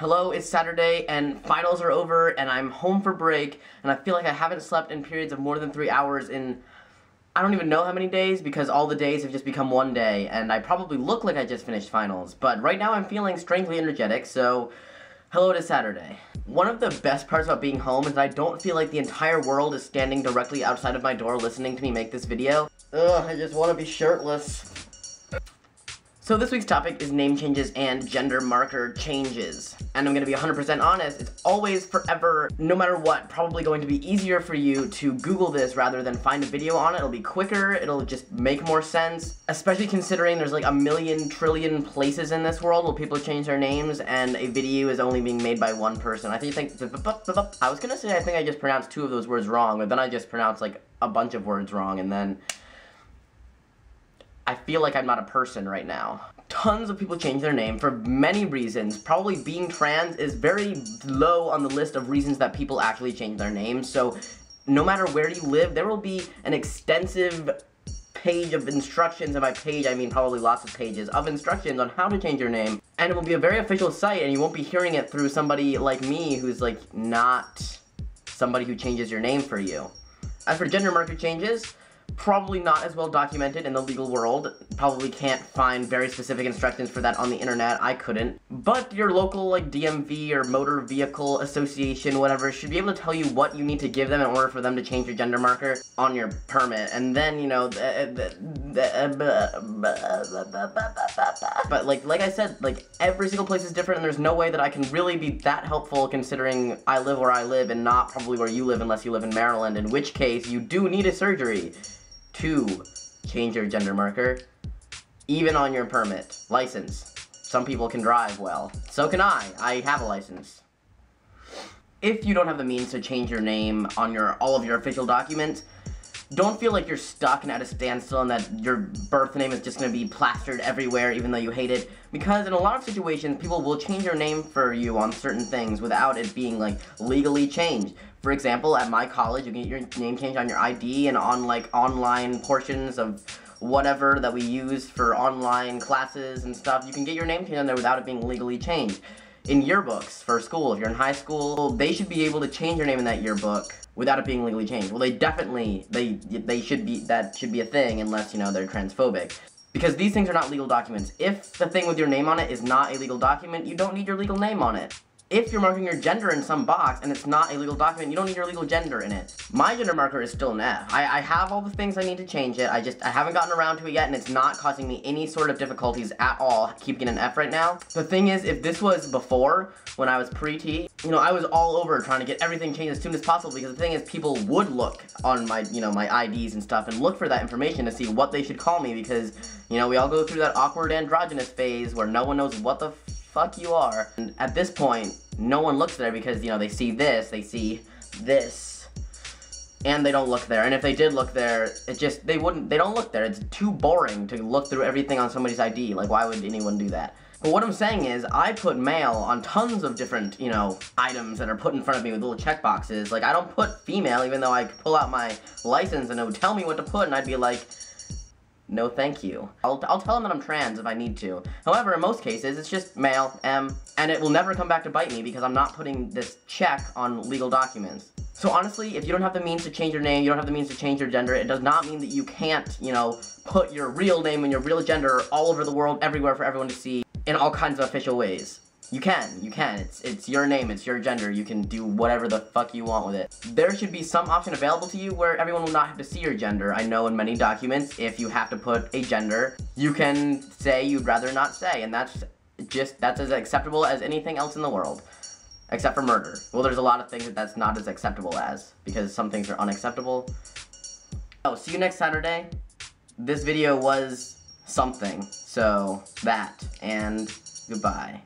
Hello, it's Saturday, and finals are over, and I'm home for break, and I feel like I haven't slept in periods of more than 3 hours in, I don't even know how many days, because all the days have just become one day, and I probably look like I just finished finals, but right now I'm feeling strangely energetic, so hello, it is Saturday. One of the best parts about being home is that I don't feel like the entire world is standing directly outside of my door listening to me make this video. Ugh, I just want to be shirtless. So this week's topic is name changes and gender marker changes. And I'm going to be 100% honest, it's always, forever, no matter what, probably going to be easier for you to Google this rather than find a video on it. It'll be quicker, it'll just make more sense, especially considering there's like a million trillion places in this world where people change their names and a video is only being made by one person. I was gonna say I think I just pronounced 2 of those words wrong, but then I just pronounced like a bunch of words wrong, and then I feel like I'm not a person right now. Tons of people change their name for many reasons. Probably being trans is very low on the list of reasons that people actually change their names. So no matter where you live, there will be an extensive page of instructions, and by page I mean probably lots of pages of instructions on how to change your name. And it will be a very official site, and you won't be hearing it through somebody like me who's like not somebody who changes your name for you. As for gender marker changes, probably not as well documented in the legal world. Probably can't find very specific instructions for that on the internet. I couldn't. But your local like DMV or motor vehicle association, whatever, should be able to tell you what you need to give them in order for them to change your gender marker on your permit. And then, you know, but like I said, like every single place is different, and there's no way that I can really be that helpful considering I live where I live and not probably where you live unless you live in Maryland, in which case you do need a surgery to change your gender marker, even on your permit, license. Some people can drive well. So can I. I have a license. If you don't have the means to change your name on all of your official documents, don't feel like you're stuck and at a standstill and that your birth name is just going to be plastered everywhere even though you hate it, because in a lot of situations people will change your name for you on certain things without it being like legally changed. For example, at my college you can get your name changed on your ID and on like online portions of whatever that we use for online classes and stuff. You can get your name changed on there without it being legally changed. In yearbooks for school, if you're in high school, they should be able to change your name in that yearbook without it being legally changed. Well, they definitely, they should be, that should be a thing unless, you know, they're transphobic. Because these things are not legal documents. If the thing with your name on it is not a legal document, you don't need your legal name on it. If you're marking your gender in some box and it's not a legal document, you don't need your legal gender in it. My gender marker is still an F. I have all the things I need to change it, I haven't gotten around to it yet, and it's not causing me any sort of difficulties at all keeping an F right now. The thing is, if this was before, when I was pre-T, you know, I was all over trying to get everything changed as soon as possible, because the thing is, people would look on my, you know, my IDs and stuff and look for that information to see what they should call me, because, you know, we all go through that awkward androgynous phase where no one knows what the fuck you are. And at this point, no one looks there because, you know, they see this, and they don't look there. And if they did look there, they don't look there. It's too boring to look through everything on somebody's ID. Like, why would anyone do that? But what I'm saying is, I put male on tons of different, you know, items that are put in front of me with little checkboxes. Like, I don't put female, even though I could pull out my license and it would tell me what to put, and I'd be like, no thank you. I'll tell them that I'm trans if I need to. However, in most cases, it's just male, M, and it will never come back to bite me because I'm not putting this check on legal documents. So honestly, if you don't have the means to change your name, you don't have the means to change your gender, it does not mean that you can't, you know, put your real name and your real gender all over the world, everywhere for everyone to see in all kinds of official ways. You can. It's your name, it's your gender, you can do whatever the fuck you want with it. There should be some option available to you where everyone will not have to see your gender. I know in many documents, if you have to put a gender, you can say you'd rather not say, and that's as acceptable as anything else in the world. Except for murder. Well, there's a lot of things that's not as acceptable as, because some things are unacceptable. Oh, see you next Saturday. This video was something, so that, and goodbye.